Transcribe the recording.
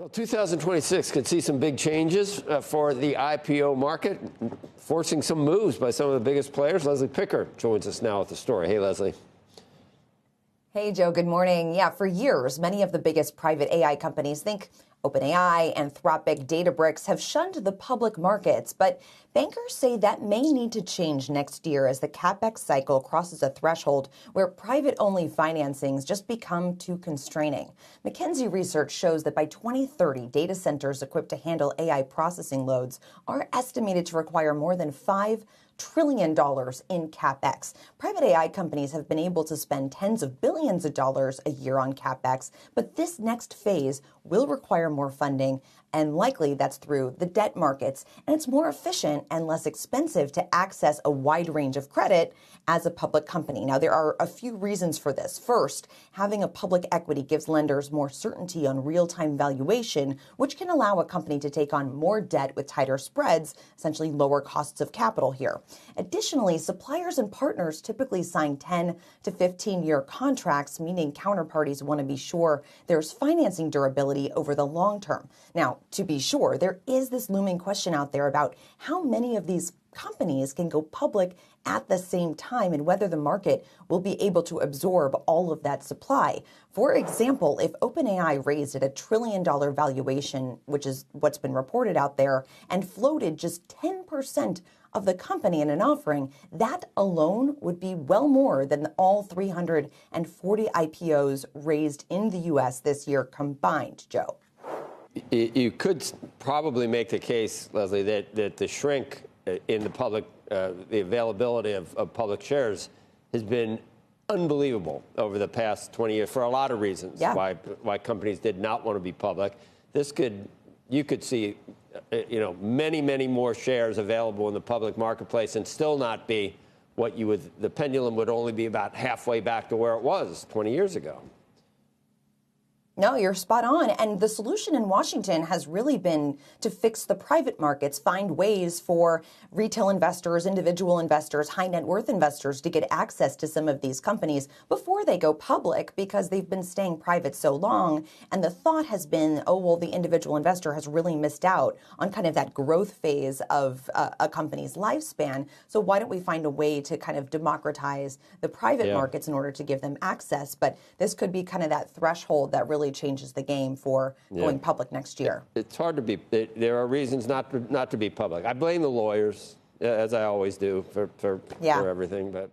Well, 2026 could see some big changes for the IPO market, forcing some moves by some of the biggest players. Leslie Picker joins us now with the story. Hey, Leslie. Hey, Joe. Good morning. Yeah, for years, many of the biggest private AI companies, think OpenAI, Anthropic, Databricks, have shunned the public markets. But bankers say that may need to change next year as the CapEx cycle crosses a threshold where private-only financings just become too constraining. McKinsey research shows that by 2030, data centers equipped to handle AI processing loads are estimated to require more than $5 trillion in CapEx. Private AI companies have been able to spend tens of billions of dollars a year on CapEx, but this next phase will require more funding, and likely that's through the debt markets. And it's more efficient and less expensive to access a wide range of credit as a public company. Now, there are a few reasons for this. First, having a public equity gives lenders more certainty on real-time valuation, which can allow a company to take on more debt with tighter spreads, essentially lower costs of capital here. Additionally, suppliers and partners typically sign 10 to 15-year contracts, meaning counterparties want to be sure there's financing durability over the long term. Now, to be sure, there is this looming question out there about how many of these companies can go public at the same time and whether the market will be able to absorb all of that supply. For example, if OpenAI raised at $1 trillion valuation, which is what's been reported out there, and floated just 10% of the company in an offering, that alone would be well more than all 340 IPOs raised in the U.S. this year combined, Joe. You could probably make the case, Leslie, that the shrink in the public, the availability of public shares has been unbelievable over the past 20 years for a lot of reasons. Yeah. Why companies did not want to be public. You could see, many more shares available in the public marketplace and still not be what the pendulum would only be about halfway back to where it was 20 years ago. No, you're spot on. And the solution in Washington has really been to fix the private markets, find ways for retail investors, individual investors, high net worth investors to get access to some of these companies before they go public because they've been staying private so long. And the thought has been, oh, well, the individual investor has really missed out on kind of that growth phase of a company's lifespan. So why don't we find a way to kind of democratize the private markets in order to give them access? But this could be kind of that threshold that really changes the game for going public next year. It's hard to be. There are reasons not to be public. I blame the lawyers, as I always do, for everything. But